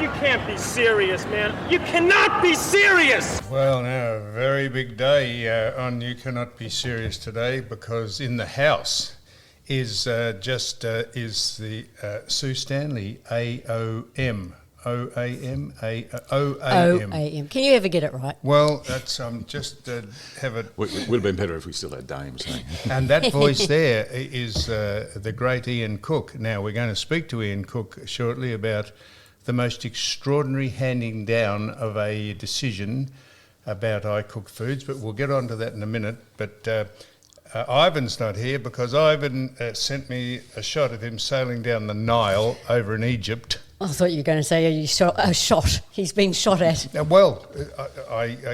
You can't be serious, man. You cannot be serious! Well, now, a very big day on You Cannot Be Serious today, because in the House is the Sue Stanley AOM. OAM. Can you ever get it right? Well, that's just have it. Would have been better if we still had Dame saying. And that voice there is the great Ian Cook. Now, we're going to speak to Ian Cook shortly about the most extraordinary handing down of a decision about I Cook Foods, but we'll get on to that in a minute. But Ivan's not here because Ivan sent me a shot of him sailing down the Nile over in Egypt. I thought you were going to say a shot. He's been shot at. Well,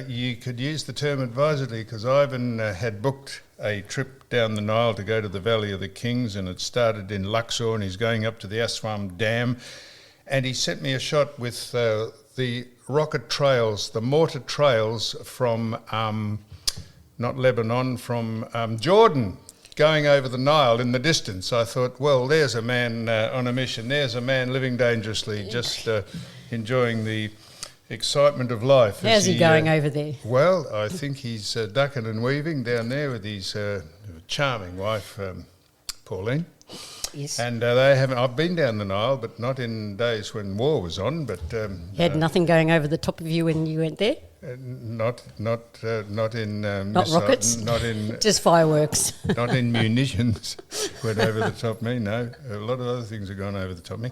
you could use the term advisedly, because Ivan had booked a trip down the Nile to go to the Valley of the Kings, and it started in Luxor, and he's going up to the Aswan Dam. And he sent me a shot with the rocket trails, the mortar trails from, not Lebanon, from Jordan, going over the Nile in the distance. I thought, well, there's a man on a mission. There's a man living dangerously, just enjoying the excitement of life. How's he going over there? Well, I think he's ducking and weaving down there with his charming wife, Pauline. Yes. And they haven't. I've been down the Nile, but not in days when war was on. But you had nothing going over the top of you when you went there. Not in not rockets. Not in just fireworks. Not in munitions. Went over the top of me. No, a lot of other things have gone over the top of me.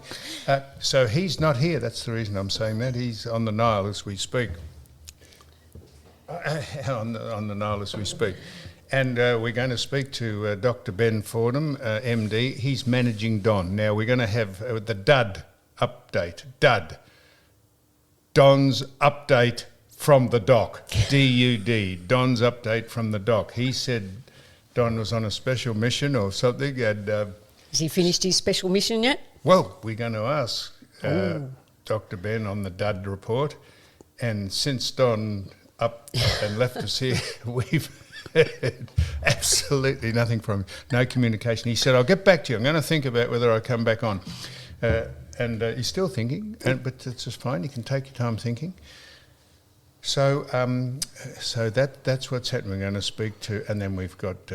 So he's not here. That's the reason I'm saying that. He's on the Nile as we speak. On the Nile as we speak. And we're going to speak to Dr. Ben Fordham, MD. He's managing Don. Now, we're going to have the DUD update. DUD. Don's update from the dock. DUD. Don's update from the dock. He said Don was on a special mission or something. And has he finished his special mission yet? Well, we're going to ask Dr. Ben on the DUD report. And since Don up and left us here, we've absolutely nothing from him. No communication. He said, I'll get back to you. I'm going to think about whether I come back on. And he's still thinking, but it's just fine. You can take your time thinking. So that's what's happening. We're going to speak to, and then we've got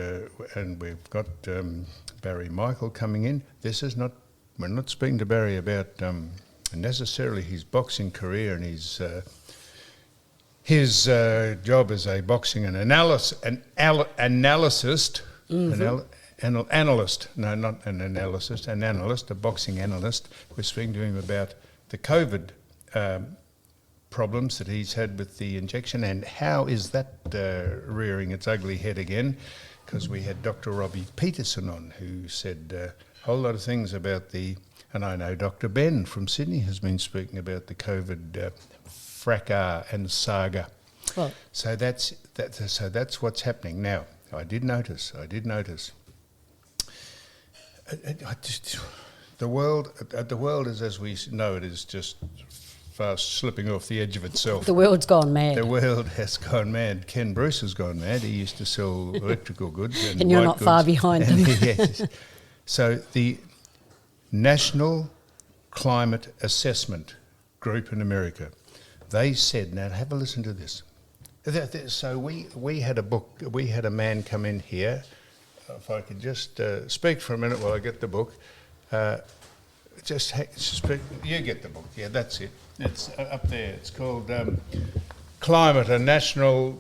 Barry Michael coming in. We're not speaking to Barry about necessarily his boxing career and his job as a boxing analyst. Analyst. No, not an analyst, an analyst, a boxing analyst. We're speaking to him about the COVID problems that he's had with the injection, and how is that rearing its ugly head again, because we had Dr. Robbie Peterson on, who said a whole lot of things about and I know Dr. Ben from Sydney has been speaking about the COVID fracas and saga. Well, so that's what's happening now. I did notice. The world is, as we know, it is just fast slipping off the edge of itself. The world's gone mad. The world has gone mad. Ken Bruce has gone mad. He used to sell electrical goods. And you're not goods. far behind them. Yes. So the National Climate Assessment Group in America, they said, now have a listen to this. So we had a man come in here. If I could just speak for a minute while I get the book. Just speak. You get the book. Yeah, that's it. It's up there. It's called Climate, a National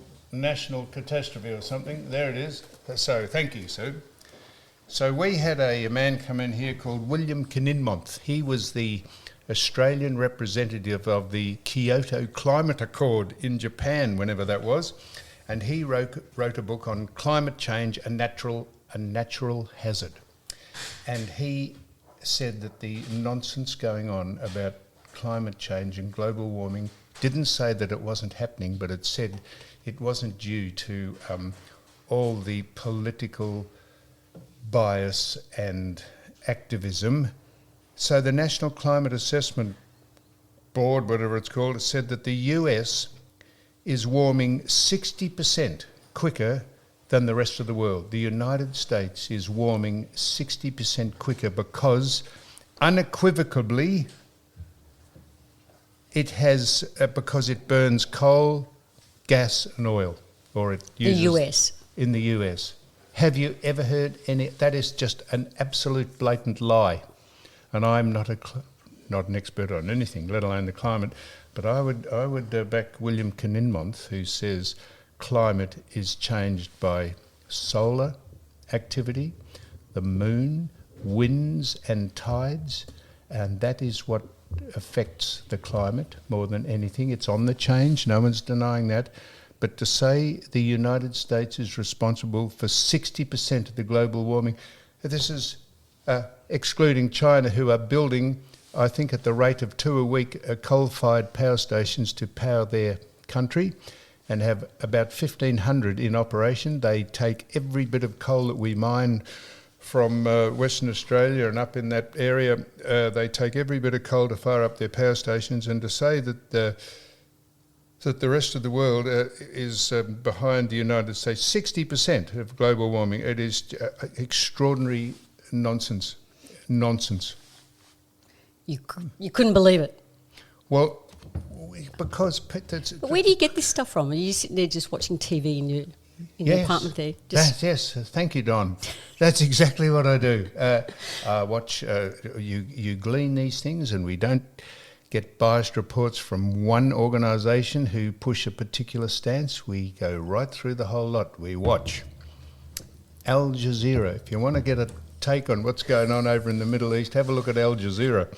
Catastrophe or something. There it is. So thank you, Sue. So we had a man come in here called William Kinninmonth. He was the Australian representative of the Kyoto Climate Accord in Japan, whenever that was, and he wrote a book on climate change, a natural hazard. And he said that the nonsense going on about climate change and global warming didn't say that it wasn't happening, but it said it wasn't due to all the political bias and activism. So the National Climate Assessment Board, whatever it's called, said that the US is warming 60% quicker than the rest of the world. The United States is warming 60% quicker because unequivocally It has, because it burns coal, gas and oil, or it uses... The US. In the US. Have you ever heard any... That is just an absolute blatant lie. And I'm not an expert on anything, let alone the climate, but I would back William Kinninmonth, who says climate is changed by solar activity, the moon, winds and tides, and that is what affects the climate more than anything. It's on the change, no one's denying that. But to say the United States is responsible for 60% of the global warming, this is excluding China, who are building, I think at the rate of 2 a week, coal-fired power stations to power their country, and have about 1,500 in operation. They take every bit of coal that we mine from Western Australia and up in that area. They take every bit of coal to fire up their power stations, and to say that the rest of the world is behind the United States, 60% of global warming, it is extraordinary nonsense. You couldn't believe it. Well, because... But where do you get this stuff from? Are you sitting there just watching TV in your apartment there? Yes, thank you, Don. That's exactly what I do. I watch, you glean these things, and we don't get biased reports from one organisation who push a particular stance. We go right through the whole lot. We watch Al Jazeera. If you want to get a take on what's going on over in the Middle East, have a look at Al Jazeera.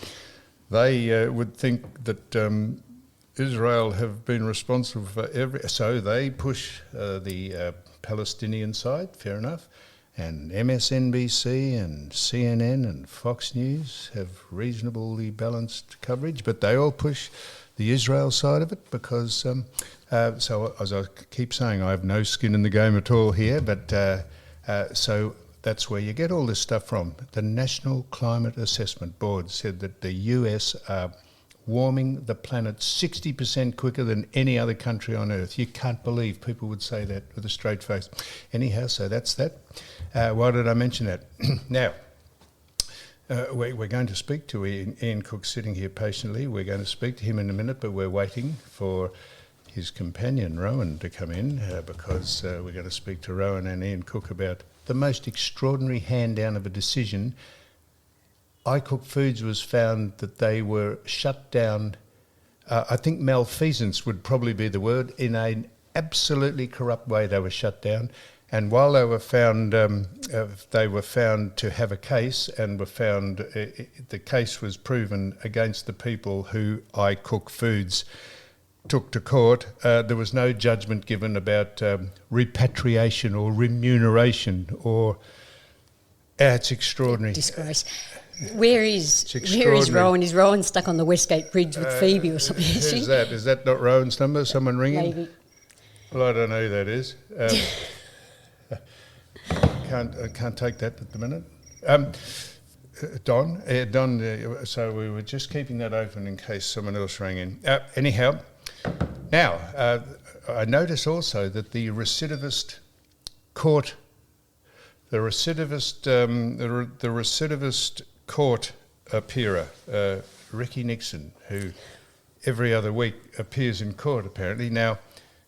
They would think that Israel have been responsible for so they push the Palestinian side, fair enough, and MSNBC and CNN and Fox News have reasonably balanced coverage, but they all push the Israel side of it because, so as I keep saying, I have no skin in the game at all here, but so that's where you get all this stuff from. The National Climate Assessment Board said that the US are warming the planet 60% quicker than any other country on Earth. You can't believe people would say that with a straight face. Anyhow, so that's that. Why did I mention that? Now, we're going to speak to Ian Cook sitting here patiently. We're going to speak to him in a minute, but we're waiting for his companion, Rowan, to come in because we're going to speak to Rowan and Ian Cook about the most extraordinary hand-down of a decision. iCook Foods was found that they were shut down, I think malfeasance would probably be the word, in an absolutely corrupt way they were shut down. And while they were found to have a case and were found, the case was proven against the people who iCook Foods took to court, there was no judgment given about repatriation or remuneration or... it's extraordinary. Disgrace. Where is Rowan? Is Rowan stuck on the Westgate Bridge with Phoebe or something? Who's that? Is that not Rowan's number? Someone ringing? Maybe. Well, I don't know who that is. I can't take that at the minute. Don, so we were just keeping that open in case someone else rang in. Anyhow, now, I notice also that the recidivist court... The recidivist court appearer, Ricky Nixon, who every other week appears in court apparently. Now,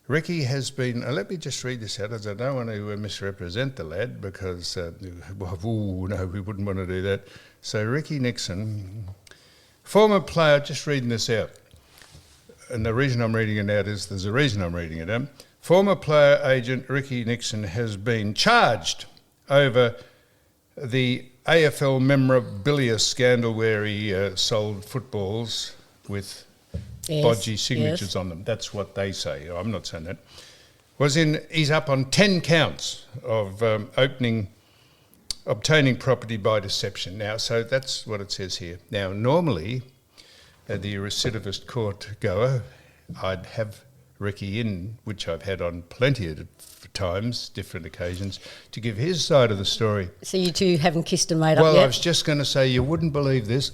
Ricky has been, let me just read this out, as I don't want to misrepresent the lad because, no, we wouldn't want to do that. So Ricky Nixon, former player, just reading this out, and the reason I'm reading it out is there's a reason I'm reading it out. Former player agent Ricky Nixon has been charged over the AFL memorabilia scandal where he sold footballs with bodgy signatures on them. That's what they say. I'm not saying that. He's up on 10 counts of obtaining property by deception. Now, so that's what it says here. Now, normally, the recidivist court goer, I'd have Ricky in, which I've had on plenty of times, different occasions, to give his side of the story. So you two haven't kissed and made up yet? Well, I was just going to say, you wouldn't believe this.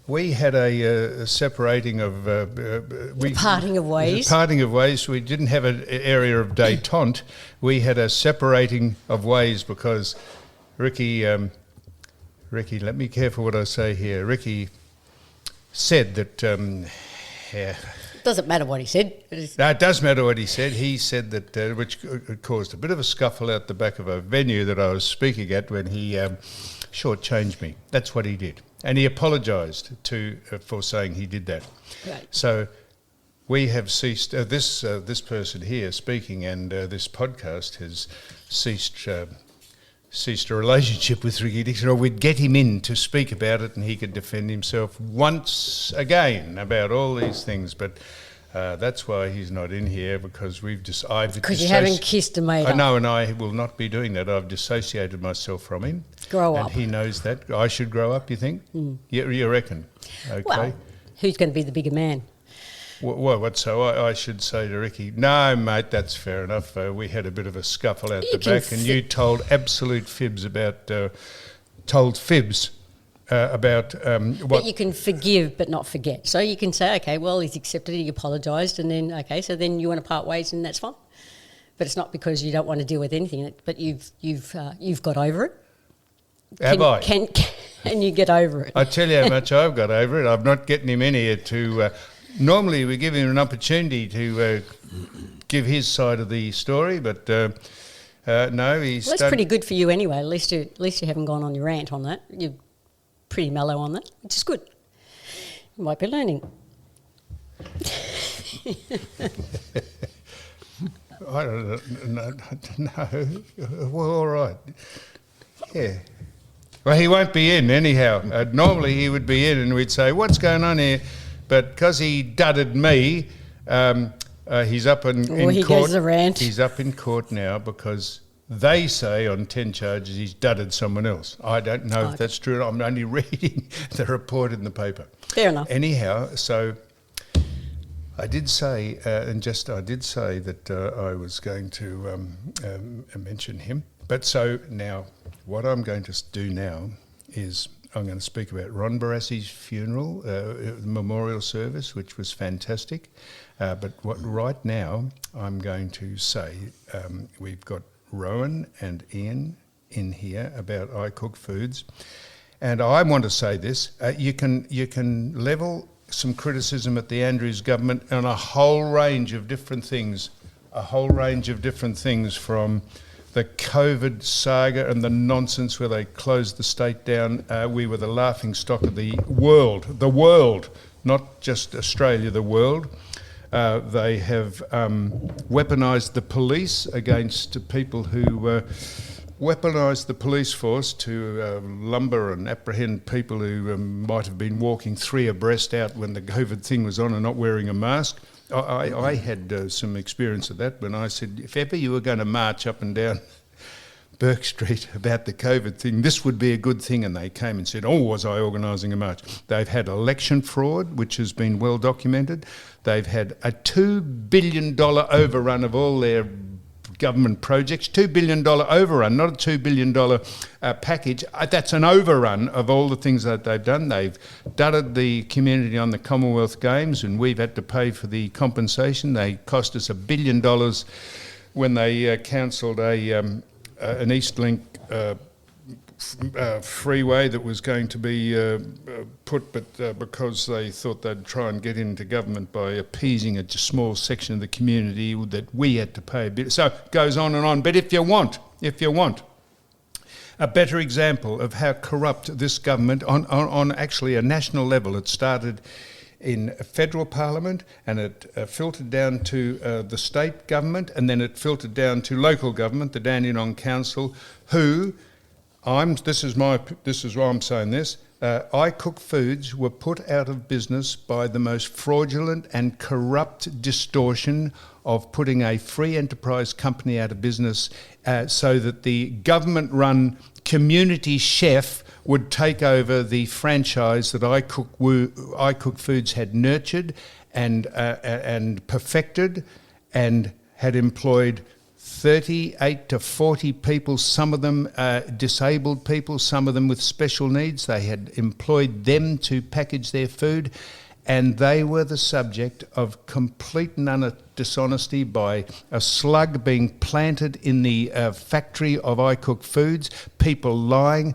We had a separating of... parting of ways. Parting of ways. We didn't have an area of détente. We had a separating of ways because Ricky, let me be careful what I say here. Ricky said that. Doesn't matter what he said. No, it does matter what he said. He said that, which caused a bit of a scuffle out the back of a venue that I was speaking at when he shortchanged me. That's what he did. And he apologised for saying he did that. Right. So we have ceased, this person here speaking and this podcast has ceased a relationship with Ricky Dixon, or we'd get him in to speak about it and he could defend himself once again about all these things. But that's why he's not in here, because because you haven't kissed a mate. I know, and I will not be doing that. I've dissociated myself from him. Grow up. And he knows that. I should grow up, you think? You reckon? Okay. Well, who's going to be the bigger man? So I should say to Ricky, no, mate, that's fair enough. We had a bit of a scuffle out the back, and you told absolute fibs about what... But you can forgive but not forget. So you can say, okay, well, he's accepted it, he apologised, and then, okay, so then you want to part ways and that's fine. But it's not because you don't want to deal with anything, but you've got over it. Can you get over it? I tell you how much I've got over it. I'm not getting him in here to... normally we give him an opportunity to give his side of the story, but no, he's... Well, that's pretty good for you anyway. At least you haven't gone on your rant on that. You're pretty mellow on that, which is good. You might be learning. I don't know. Well, all right. Yeah. Well, he won't be in anyhow. Normally he would be in and we'd say, what's going on here? But because he dudded me, he's up in court. Goes a rant. He's up in court now because they say on 10 charges he's dudded someone else. I don't know if that's true. I'm only reading the report in the paper. Fair enough. Anyhow, so I did say, that I was going to mention him. But so now, what I'm going to do now is I'm going to speak about Ron Barassi's funeral, memorial service, which was fantastic. But right now I'm going to say we've got Rowan and Ian in here about I Cook Foods. And I want to say this, you can level some criticism at the Andrews government on a whole range of different things, from the COVID saga and the nonsense where they closed the state down. We were the laughing stock of the world, not just Australia, the world. They have weaponised the police against people who weaponised the police force to lumber and apprehend people who might have been walking three abreast out when the COVID thing was on and not wearing a mask. I had some experience of that when I said, if ever you were going to march up and down Burke Street about the COVID thing, this would be a good thing. And they came and said, was I organising a march? They've had election fraud, which has been well documented. They've had a $2 billion overrun of all their government projects, $2 billion overrun, not a $2 billion package. That's an overrun of all the things that they've done. They've dudded the community on the Commonwealth Games and we've had to pay for the compensation. They cost us $1 billion when they cancelled an Eastlink freeway that was going to be put, but because they thought they'd try and get into government by appeasing a small section of the community, that we had to pay a bit. So it goes on and on. But if you want a better example of how corrupt this government, on actually a national level, it started in federal parliament and it filtered down to the state government, and then it filtered down to local government, the Dandenong Council, who... this is why I'm saying this. I Cook Foods were put out of business by the most fraudulent and corrupt distortion of putting a free enterprise company out of business so that the government-run community chef would take over the franchise that I Cook Foods had nurtured and perfected and had employed 38 to 40 people, some of them disabled people, some of them with special needs. They had employed them to package their food, and they were the subject of complete and utter dishonesty by a slug being planted in the factory of I Cook Foods, people lying,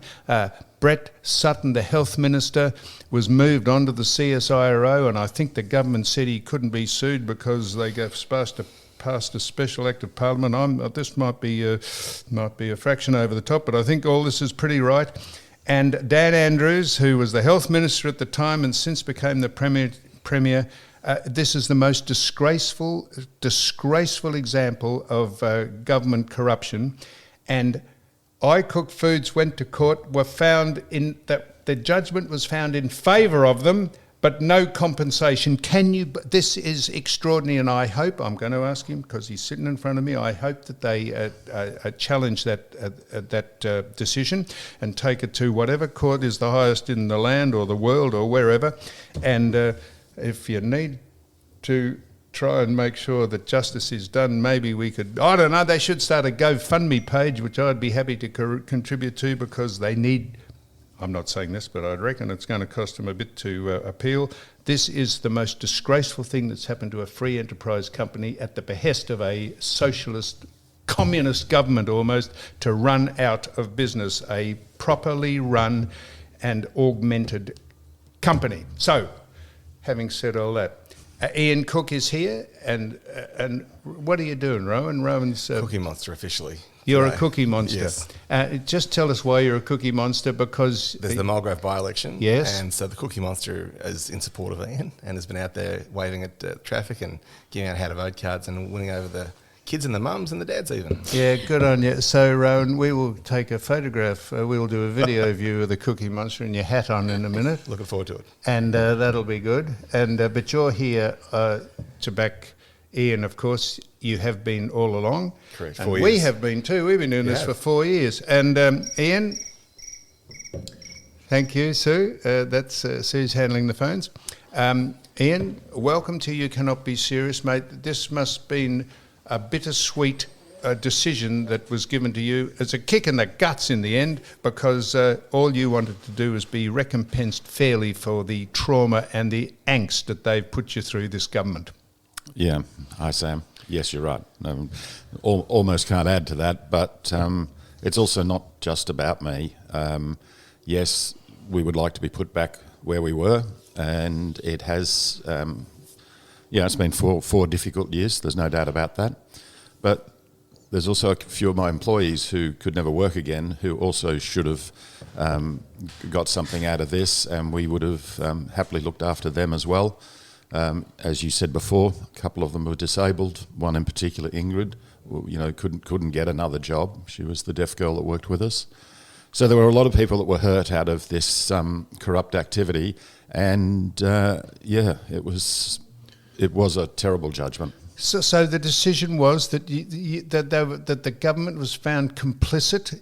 Brett Sutton, the health minister, was moved onto the CSIRO, and I think the government said he couldn't be sued because they got supposed to passed a special act of parliament. This might be a fraction over the top, but I think all this is pretty right. And Dan Andrews, who was the health minister at the time and since became the premier, this is the most disgraceful example of government corruption. And I Cook Foods went to court, were found in that the judgment was found in favour of them, but no compensation. This is extraordinary, and I hope, I'm going to ask him because he's sitting in front of me, I hope that they challenge that decision and take it to whatever court is the highest in the land or the world or wherever. And if you need to try and make sure that justice is done, maybe we could, I don't know, they should start a GoFundMe page, which I'd be happy to contribute to, because they need, I'm not saying this, but I'd reckon it's going to cost them a bit to appeal. This is the most disgraceful thing that's happened to a free enterprise company at the behest of a socialist, communist government almost, to run out of business, a properly run and augmented company. So, having said all that, Ian Cook is here, and what are you doing, Rowan? Rowan's... Cookie Monster officially. You're a cookie monster. Yes. Just tell us why you're a cookie monster, because... There's the Mulgrave by-election. Yes. And so the Cookie Monster is in support of Ian and has been out there waving at traffic and giving out how to vote cards and winning over the kids and the mums and the dads even. Yeah, good on you. So, Rowan, we will take a photograph. We'll do a video view of the Cookie Monster and your hat on in a minute. Looking forward to it. And that'll be good. And but you're here to back Ian, of course. You have been all along. Correct. And 4 we years. have been too. We've been doing this for 4 years. And Ian, thank you, Sue. That's Sue's handling the phones. Ian, welcome to You Cannot Be Serious, mate. This must have been a bittersweet decision that was given to you. It's a kick in the guts in the end, because all you wanted to do was be recompensed fairly for the trauma and the angst that they've put you through, this government. Yeah. Hi, Sam. Yes, you're right. Almost can't add to that, but it's also not just about me. Yes, we would like to be put back where we were, and it has, it's been four difficult years, there's no doubt about that. But there's also a few of my employees who could never work again, who also should have got something out of this, and we would have happily looked after them as well. As you said before, a couple of them were disabled. One in particular, Ingrid, couldn't get another job. She was the deaf girl that worked with us. So there were a lot of people that were hurt out of this corrupt activity, and it was a terrible judgment. So the decision was that that the government was found complicit.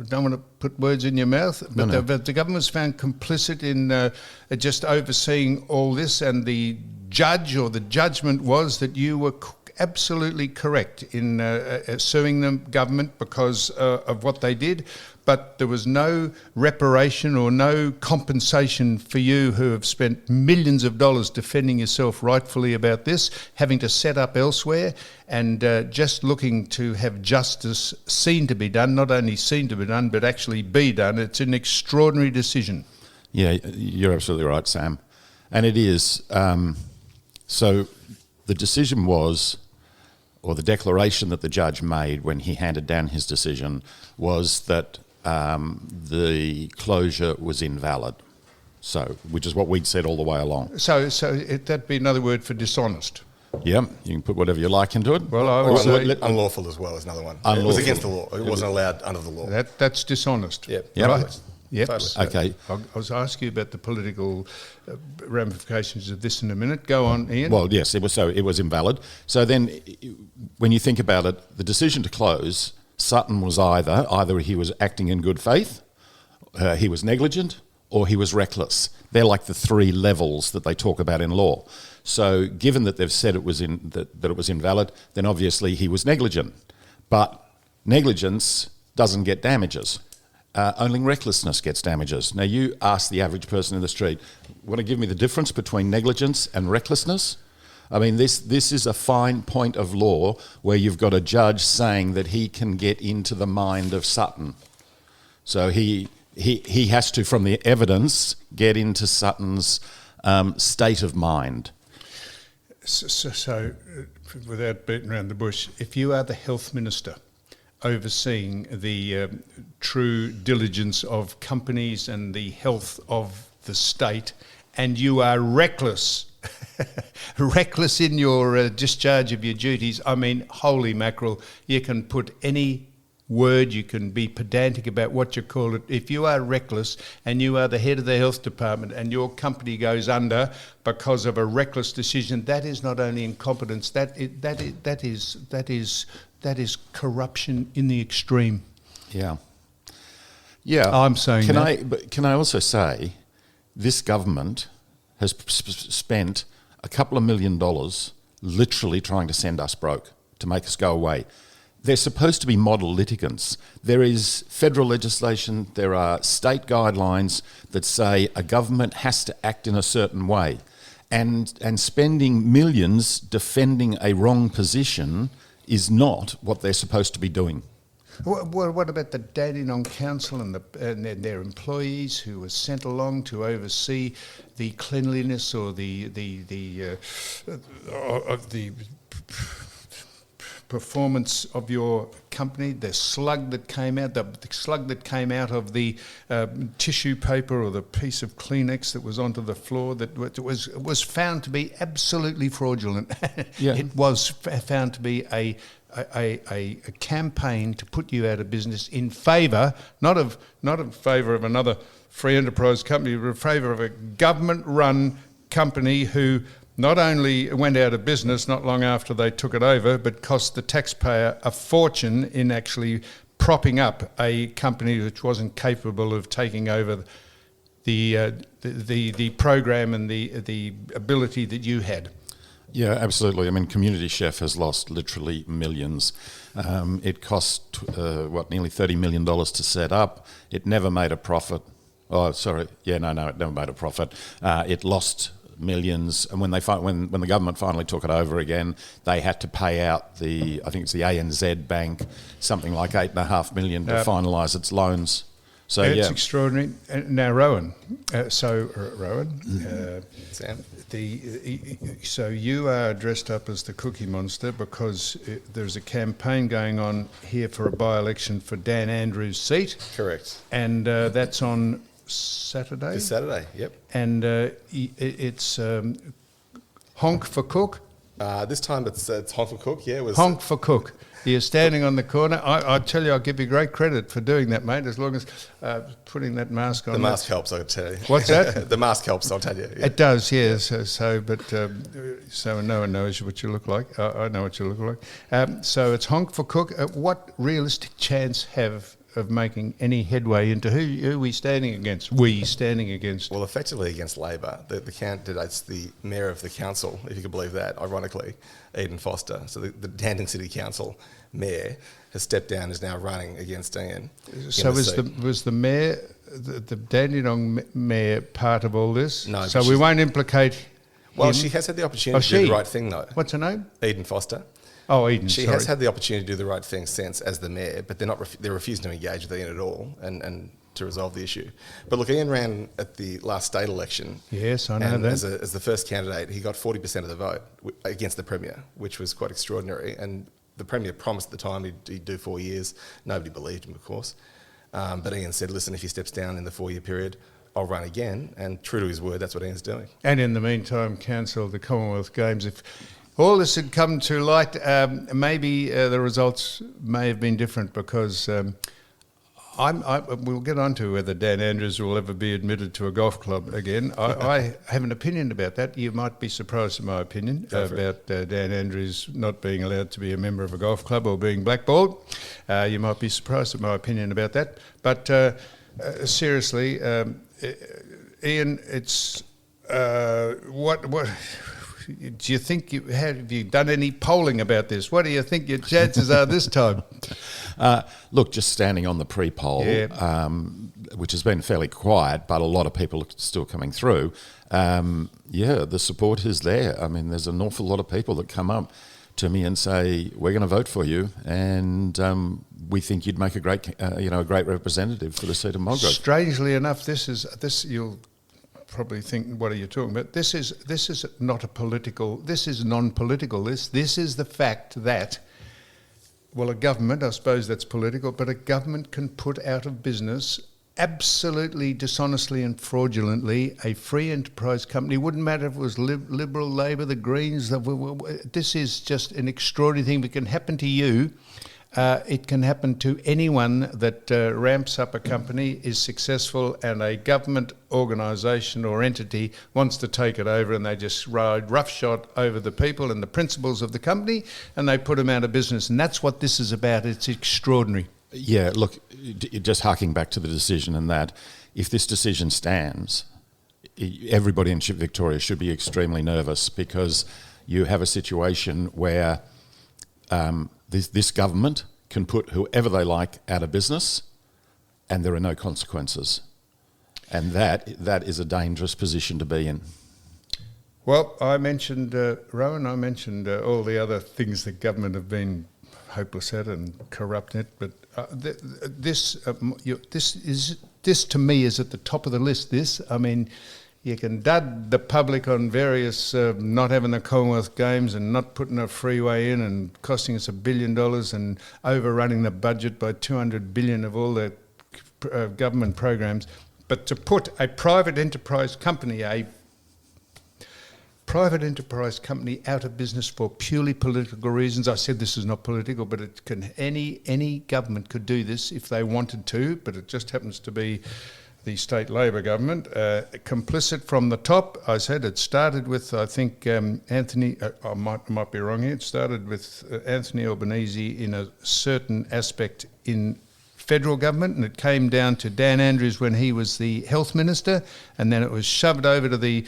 Don't want to put words in your mouth, but No. the government was found complicit in just overseeing all this, and the judge or the judgment was that you were absolutely correct in suing the government because of what they did. But there was no reparation or no compensation for you who have spent millions of dollars defending yourself rightfully about this, having to set up elsewhere, and just looking to have justice seen to be done, not only seen to be done, but actually be done. It's an extraordinary decision. Yeah, you're absolutely right, Sam. And it is. So the decision was, or the declaration that the judge made when he handed down his decision was that the closure was invalid. So, which is what we'd said all the way along. So that'd be another word for dishonest. Yeah, you can put whatever you like into it. Well, I would say Unlawful as well is another one. Unlawful. It was against the law. It wasn't allowed under the law. that's dishonest. Yep. Right. Yep. Totally. Okay. I was asking you about the political ramifications of this in a minute. Go on, Ian. Well, yes, it was invalid. So then, when you think about it, the decision to close, Sutton was either he was acting in good faith, he was negligent, or he was reckless. They're like the three levels that they talk about in law. So, given that they've said it was that it was invalid, then obviously he was negligent. But negligence doesn't get damages. Only recklessness gets damages. Now, you ask the average person in the street, want to give me the difference between negligence and recklessness? I mean, this is a fine point of law where you've got a judge saying that he can get into the mind of Sutton. So he he has to, from the evidence, get into Sutton's state of mind. So, without beating around the bush, if you are the health minister overseeing the true diligence of companies and the health of the state, and you are reckless, reckless in your discharge of your duties, I mean, holy mackerel, you can put any word, you can be pedantic about what you call it. If you are reckless and you are the head of the health department and your company goes under because of a reckless decision, that is not only incompetence, that is corruption in the extreme. Yeah. Yeah. I'm saying that. But can I also say, this government has spent a couple of $1 million literally trying to send us broke, to make us go away. They're supposed to be model litigants. There is federal legislation, there are state guidelines that say a government has to act in a certain way. And spending millions defending a wrong position is not what they're supposed to be doing. What about the Dandenong Council and their employees who were sent along to oversee the cleanliness or the performance of your company? The slug that came out, the slug that came out of the tissue paper or the piece of Kleenex that was onto the floor, that was found to be absolutely fraudulent. Yeah. It was found to be a campaign to put you out of business in favour, not in favour of another free enterprise company, but in favour of a government-run company who not only went out of business not long after they took it over, but cost the taxpayer a fortune in actually propping up a company which wasn't capable of taking over the program and the ability that you had. Yeah, absolutely. I mean, Community Chef has lost literally millions. It cost, nearly $30 million to set up. It never made a profit. Oh, sorry. Yeah, no, it never made a profit. It lost millions, and when the government finally took it over again, they had to pay out I think it's the ANZ Bank, something like $8.5 million to finalise its loans. So it's extraordinary. Now, Rowan. Rowan, Sam. So you are dressed up as the Cookie Monster because there's a campaign going on here for a by-election for Dan Andrews' seat. Correct. And that's on Saturday? This Saturday, yep. And it's honk for Cook? This time it's honk for Cook, yeah. Honk for Cook. You're standing on the corner. I tell you, I'll give you great credit for doing that, mate, as long as putting that mask on. The mask helps, I can tell you. What's that? The mask helps, I'll tell you. Yeah. It does, yes. So no one knows what you look like. I know what you look like. So it's honk for Cook. What realistic chance have of making any headway into who are we standing against? Well, effectively against Labor. The candidate's the mayor of the council, if you could believe that, ironically, Eden Foster. So the Dandenong City Council mayor has stepped down, is now running against Ian. So was the mayor, the Dandenong mayor, part of all this? No. So we won't implicate Well, him. she has had the opportunity to do the right thing, though. What's her name? Eden Foster. Oh, Eden, She sorry. has had the opportunity to do the right thing since as the mayor, but they're refusing to engage with Ian at all and to resolve the issue. But look, Ian ran at the last state election. Yes, I know and that. As the first candidate, he got 40% of the vote against the Premier, which was quite extraordinary. And the Premier promised at the time he'd do 4 years. Nobody believed him, of course. But Ian said, listen, if he steps down in the 4-year period, I'll run again. And true to his word, that's what Ian's doing. And in the meantime, cancel the Commonwealth Games. If all this had come to light, maybe the results may have been different, because we'll get on to whether Dan Andrews will ever be admitted to a golf club again. I have an opinion about that. You might be surprised at my opinion about Dan Andrews not being allowed to be a member of a golf club or being blackballed. You might be surprised at my opinion about that. But seriously, Ian, it's what do you think? Have you done any polling about this? What do you think your chances are this time? Look, just standing on the pre-poll, which has been fairly quiet, but a lot of people are still coming through. The support is there. I mean, there's an awful lot of people that come up to me and say, we're going to vote for you, and we think you'd make a great, a great representative for the seat of Mulgrave. Strangely enough, this you'll probably think, what are you talking about? This is not a political. This is non-political. This is the fact that, well, a government, I suppose that's political, but a government can put out of business absolutely dishonestly and fraudulently a free enterprise company. It wouldn't matter if it was Liberal, Labor, the Greens. This is just an extraordinary thing. It can happen to you. It can happen to anyone that ramps up a company, is successful, and a government organisation or entity wants to take it over, and they just ride roughshod over the people and the principles of the company, and they put them out of business. And that's what this is about. It's extraordinary. Yeah, look, just harking back to the decision and that, if this decision stands, everybody in Victoria should be extremely nervous, because you have a situation where this government can put whoever they like out of business and there are no consequences. And that is a dangerous position to be in. Well, I mentioned, Rowan, all the other things that government have been hopeless at and corrupt at, but this to me is at the top of the list. You can dud the public on various not having the Commonwealth Games and not putting a freeway in and costing us $1 billion and overrunning the budget by $200 billion of all the government programs, but to put a private enterprise company out of business for purely political reasons. I said this is not political, but it can. Any government could do this if they wanted to, but it just happens to be the state Labor government, complicit from the top. I said it started with, I think, Anthony, I might be wrong here, it started with Anthony Albanese in a certain aspect in federal government, and it came down to Dan Andrews when he was the health minister, and then it was shoved over to the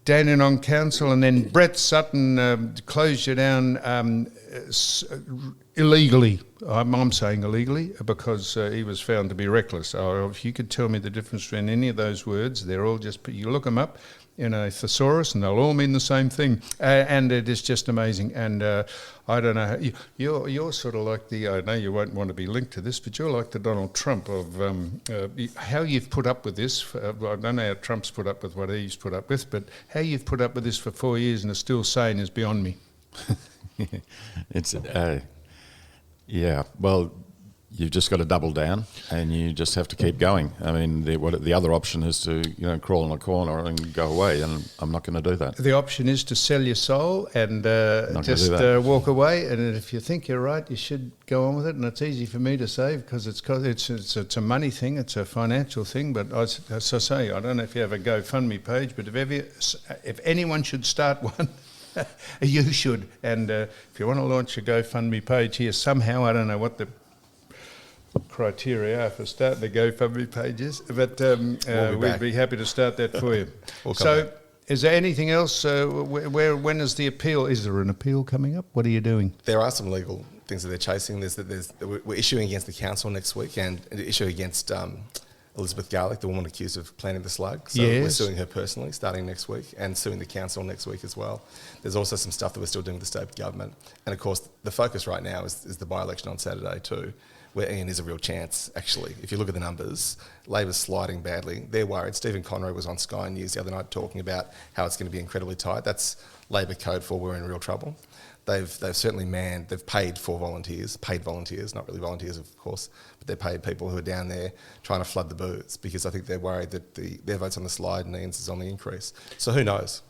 Dandenong Council, and then Brett Sutton closed you down illegally. I'm saying illegally because he was found to be reckless. If you could tell me the difference between any of those words, they're all just, you look them up in a thesaurus and they'll all mean the same thing. And it is just amazing. And I don't know, you're sort of like I know you won't want to be linked to this, but you're like the Donald Trump of how you've put up with this. I don't know how Trump's put up with what he's put up with, but how you've put up with this for 4 years and are still sane is beyond me. It's yeah. Well, you've just got to double down, and you just have to keep going. I mean, the other option is to crawl in a corner and go away, and I'm not going to do that. The option is to sell your soul and just walk away. And if you think you're right, you should go on with it. And it's easy for me to say because it's a money thing, it's a financial thing. But as I say, I don't know if you have a GoFundMe page, but if anyone should start one. You should, and if you want to launch a GoFundMe page here somehow, I don't know what the criteria are for starting the GoFundMe pages, but we'd be happy to start that for you. So, is there anything else? When is the appeal? Is there an appeal coming up? What are you doing? There are some legal things that they're chasing. We're issuing against the council next week, and issue against Elizabeth Garlick, the woman accused of planting the slug. So we're suing her personally starting next week, and suing the council next week as well. There's also some stuff that we're still doing with the state government. And of course, the focus right now is the by-election on Saturday too, where Ian is a real chance, actually. If you look at the numbers, Labor's sliding badly. They're worried. Stephen Conroy was on Sky News the other night talking about how it's going to be incredibly tight. That's Labor code for we're in real trouble. They've certainly they've paid paid volunteers, not really volunteers, of course, but they're paid people who are down there trying to flood the booths because I think they're worried that their vote's on the slide and Ian's is on the increase. So who knows?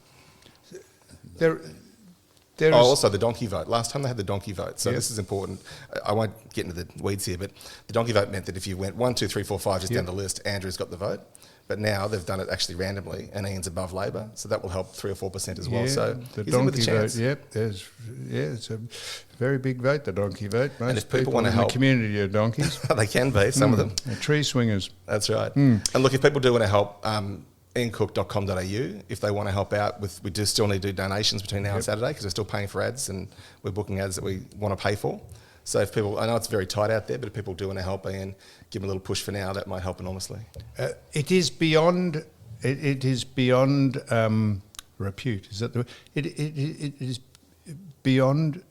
Also the donkey vote. Last time they had the donkey vote, so this is important. I won't get into the weeds here, but the donkey vote meant that if you went 1, 2, 3, 4, 5 just down the list, Andrew's got the vote. But now they've done it actually randomly, and Ian's above Labor, so that will help 3 or 4% as well. So the donkey vote, it's a very big vote. The donkey vote. Most and if people want to in help, the community are donkeys. They can be some of them. They're tree swingers. That's right. And look, if people do want to help, iancook.com.au. If they want to help out we do still need to do donations between now and Saturday because we're still paying for ads and we're booking ads that we want to pay for. So if people, I know it's very tight out there, but if people do want to help Ian, give him a little push for now, that might help enormously. It is beyond. It is beyond repute. Is that the? It is beyond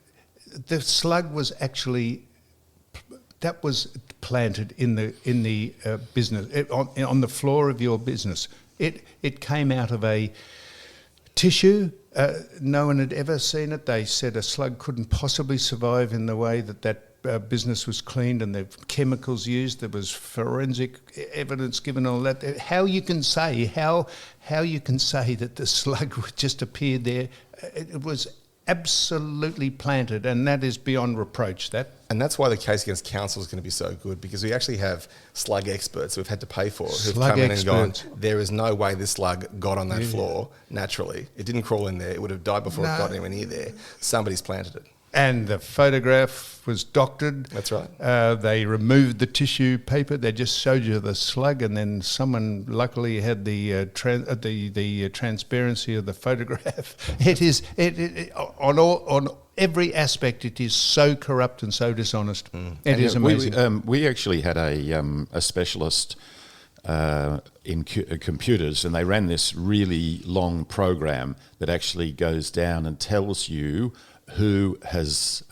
the slug was actually that was planted in the business on the floor of your business. It came out of a tissue. No one had ever seen it. They said a slug couldn't possibly survive in the way that business was cleaned and the chemicals used. There was forensic evidence given, all that. How you can say that the slug just appeared there? It was absolutely planted, and that is beyond reproach. And that's why the case against council is going to be so good, because we actually have slug experts who've had to pay for it, who've Slug come in experts. and gone, there is no way this slug got on that floor naturally. It didn't crawl in there. It would have died before it got anywhere near there. Somebody's planted it. And the photograph was doctored. That's right. They removed the tissue paper. They just showed you the slug, and then someone luckily had the transparency of the photograph. On every aspect, it is so corrupt and so dishonest. It is amazing. We actually had a specialist in computers, and they ran this really long program that actually goes down and tells you who has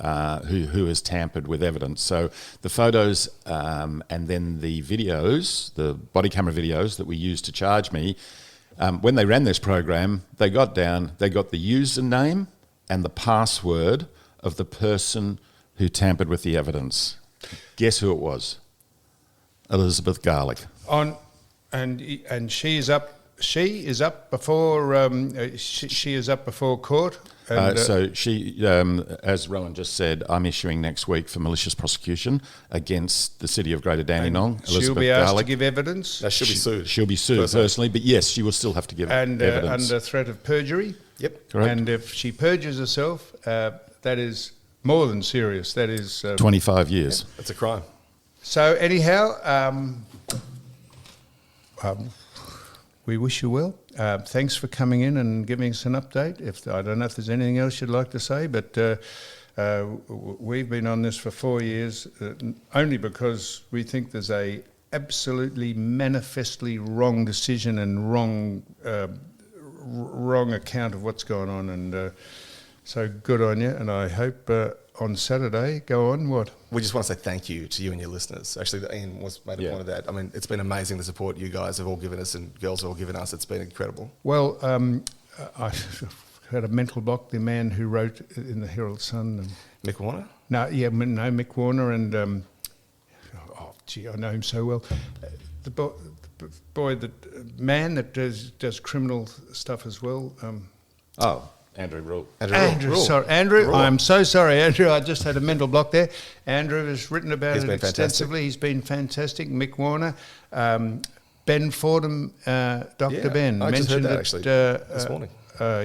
tampered with evidence. So the photos and then the videos, the body camera videos that we used to charge me, when they ran this program, they got the username and the password of the person who tampered with the evidence. Guess who it was? Elizabeth Garlick. And she is up. She is up before. She is up before court. And, so she, as Rowan just said, I'm issuing next week for malicious prosecution against the City of Greater Dandenong. She'll be asked to give evidence. No, she'll be sued. She'll be sued personally, but yes, she will still have to give evidence. Under threat of perjury. Yep. Correct. And if she perjures herself, that is more than serious. That is 25 years. It's a crime. So anyhow, we wish you well. Thanks for coming in and giving us an update. I don't know if there's anything else you'd like to say, but we've been on this for 4 years only because we think there's a absolutely manifestly wrong decision and wrong account of what's going on. And so good on you. And I hope on Saturday, go on, what? We just want to say thank you to you and your listeners. Actually, Ian made a point of that. I mean, it's been amazing the support you guys have all given us and girls have all given us. It's been incredible. Well, I had a mental block. The man who wrote in the Herald Sun. Mick Warner? Mick Warner and, I know him so well. The man that does criminal stuff as well. Andrew Rule. Andrew, I'm so sorry, Andrew. I just had a mental block there. Andrew has written about it extensively. He's been fantastic. Mick Warner, Ben Fordham, Dr. Ben I just mentioned heard that it actually this morning.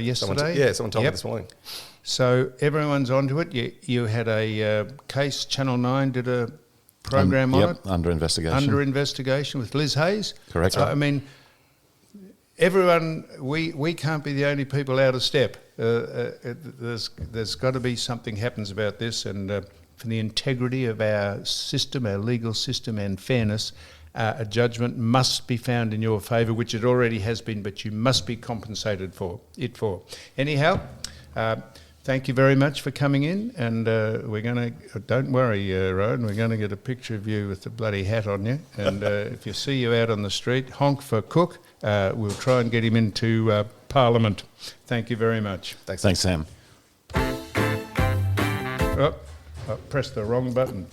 Yesterday. Someone told me this morning. So everyone's onto it. You had a case. Channel 9 did a program on it. Under investigation. Under investigation with Liz Hayes. Correct. I mean, everyone, we can't be the only people out of step. There's got to be something happens about this, and for the integrity of our system, our legal system, and fairness, a judgment must be found in your favour, which it already has been, but you must be compensated for it. Anyhow, thank you very much for coming in, and we're going to, don't worry, Rowan, we're going to get a picture of you with the bloody hat on you, and if you see you out on the street, honk for Cook. We'll try and get him into Parliament. Thank you very much. Thanks, Sam. Oh, I pressed the wrong button.